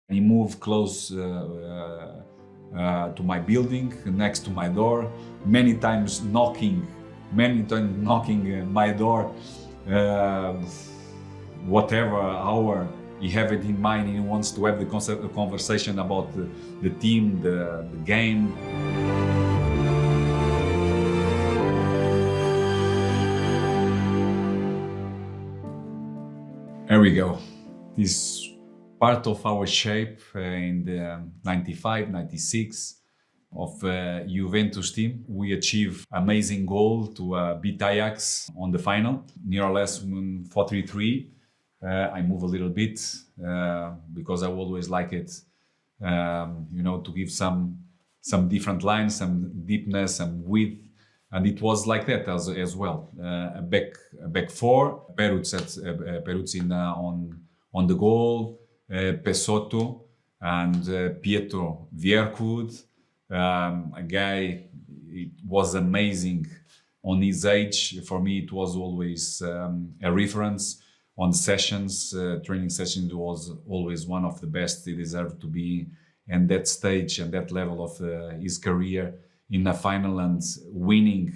He moved close to my building, next to my door, many times knocking my door, uh, whatever hour he have it in mind. He wants to have the conversation about the team, the game. Here we go. This part of our shape in the 95, 96 of Juventus team. We achieved amazing goal to beat Ajax on the final, near or less 4-3-3. I move a little bit because I always like it, to give some different lines, some deepness, some width. And it was like that as well. A back four, Peruzzi on the goal, Pesotto and Pietro Vierkud. A guy, it was amazing on his age. For me, it was always a reference on sessions. Training sessions was always one of the best. He deserved to be in that stage and that level of his career in a final and winning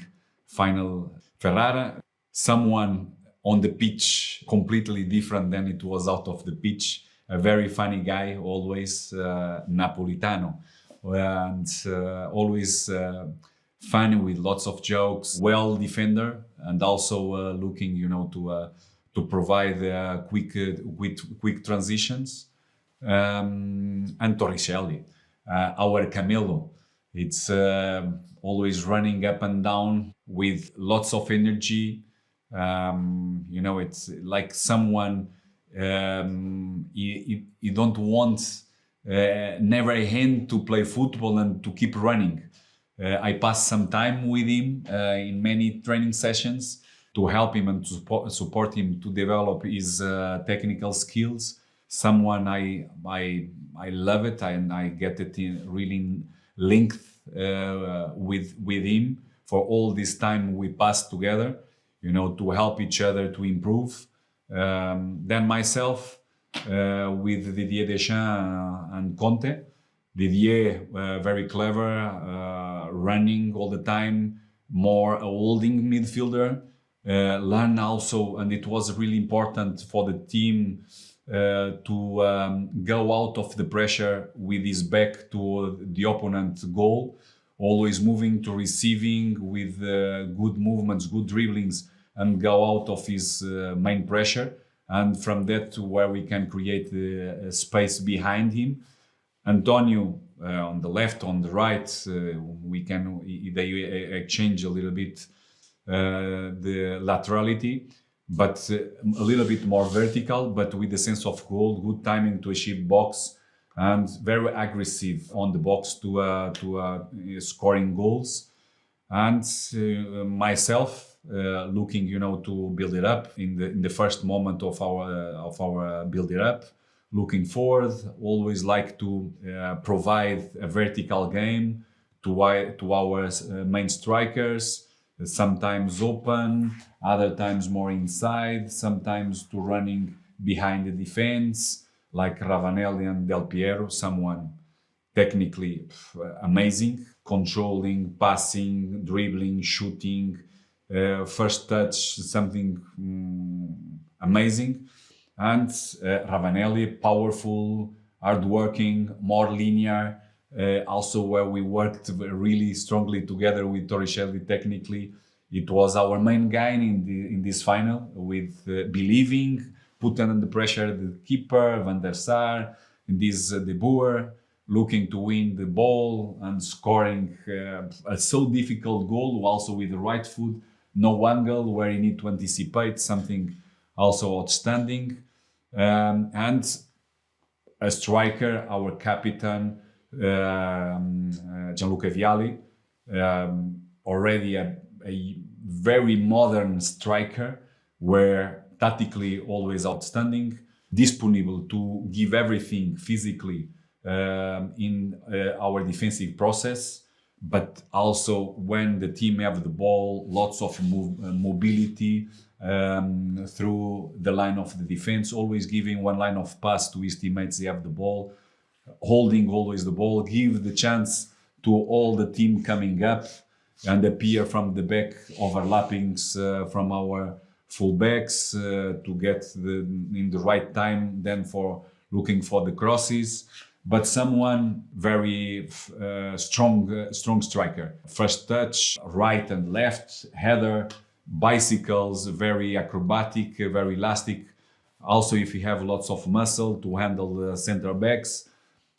final. Ferrara, someone on the pitch completely different than it was out of the pitch. A very funny guy, always Napolitano, and always funny with lots of jokes. Well defender, and also looking, to provide quick transitions. And Torricelli, our Camelo. It's always running up and down with lots of energy. It's like someone you don't want never a hand to play football and to keep running. I passed some time with him in many training sessions to help him and to support him to develop his technical skills. Someone I love it, and I get it really linked with him for all this time we passed together, to help each other to improve. Then myself with Didier Deschamps and Conte. Didier, very clever, running all the time, more a holding midfielder. Learn also, and it was really important for the team to go out of the pressure with his back to the opponent goal, always moving to receiving with good movements, good dribblings, and go out of his main pressure. And from that to where we can create a space behind him. Antonio on the left, on the right, they exchange a little bit the laterality, but a little bit more vertical, but with a sense of goal, good timing to achieve box, and very aggressive on the box to scoring goals. And myself looking, to build it up in the first moment of our build it up, looking forward. Always like to provide a vertical game to our main strikers. Sometimes open, other times more inside, sometimes to running behind the defense, like Ravanelli and Del Piero, someone technically amazing, controlling, passing, dribbling, shooting, first touch, something amazing. And Ravanelli, powerful, hardworking, more linear, also where we worked really strongly together with Torricelli technically. It was our main guy in this final, with believing, putting under pressure the keeper, Van der Sar, and this De Boer, looking to win the ball and scoring a so difficult goal, also with the right foot, no angle where you need to anticipate, something also outstanding. And a striker, our captain, Gianluca Vialli, already a very modern striker, where tactically always outstanding, disponible to give everything physically in our defensive process, but also when the team have the ball, lots of mobility through the line of the defense, always giving one line of pass to his teammates. They have the ball, holding always the ball, give the chance to all the team coming up and appear from the back, overlappings from our fullbacks to get in the right time, then for looking for the crosses. But someone very strong striker. First touch, right and left, header, bicycles, very acrobatic, very elastic. Also, if you have lots of muscle to handle the center backs,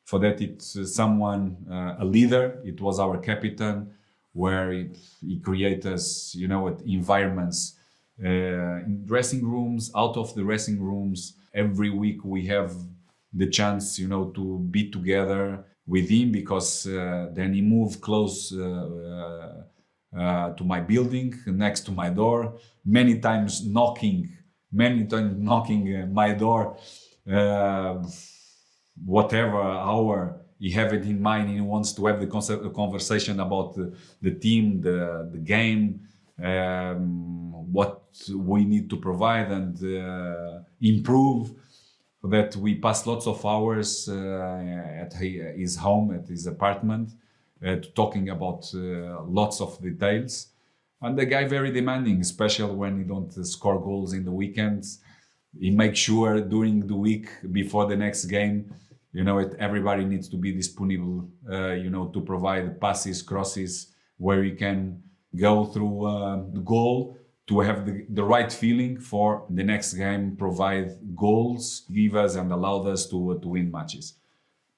for that it's someone, a leader. It was our captain, where he creates, environments in dressing rooms, out of the dressing rooms. Every week we have the chance, to be together with him, because then he moved close to my building, next to my door, many times knocking my door, whatever hour he have it in mind. He wants to have the conversation about the team, the game, what we need to provide and improve. That we pass lots of hours at his home, at his apartment, talking about lots of details. And the guy very demanding, especially when he don't score goals in the weekends. He makes sure during the week before the next game, everybody needs to be disponible, to provide passes, crosses, where you can go through the goal, to have the right feeling for the next game, provide goals, give us and allow us to win matches.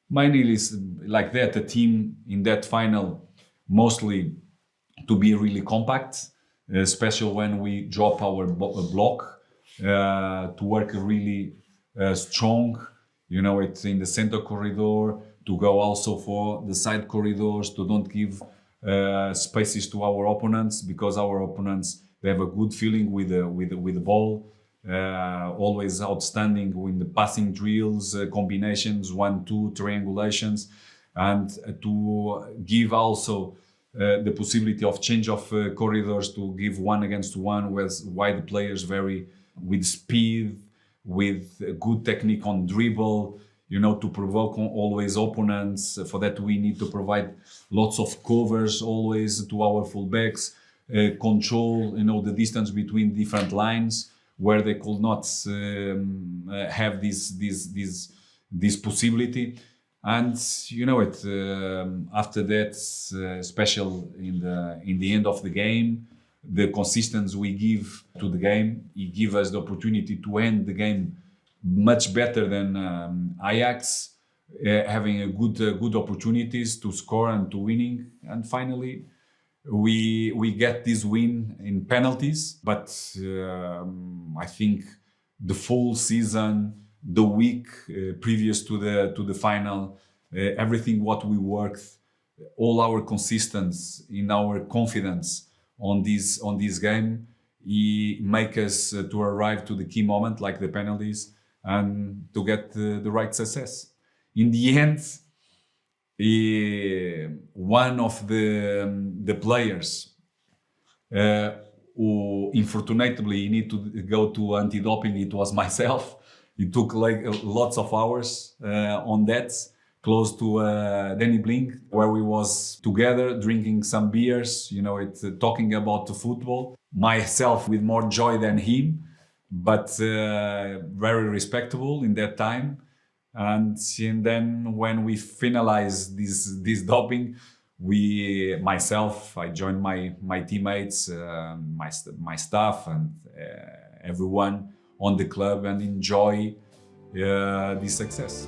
Mainly is like that, a team in that final, mostly to be really compact, especially when we drop our block, to work really strong, it's in the center corridor, to go also for the side corridors, to don't give spaces to our opponents, because our opponents, they have a good feeling with the ball, always outstanding with the passing drills, combinations, 1-2 triangulations, and to give also the possibility of change of corridors, to give 1-against-1 with wide players, very with speed, with good technique on dribble, to provoke always opponents. For that we need to provide lots of covers always to our fullbacks, control, the distance between different lines, where they could not have this possibility. And after that, special in the end of the game, the consistency we give to the game, it gives us the opportunity to end the game much better than Ajax, having a good opportunities to score and to winning. And finally, we get this win in penalties. But I think the full season, the week previous to the final, everything what we worked, all our consistency in our confidence on this game, he make us to arrive to the key moment, like the penalties, and to get the right success. In the end, one of the players who unfortunately need to go to anti-doping, it was myself. It took like lots of hours on that, close to Danny Blink, where we was together drinking some beers, talking about the football. Myself with more joy than him, but very respectable in that time. And then when we finalized this doping, I joined my teammates, my staff, and everyone on the club, and enjoy this success.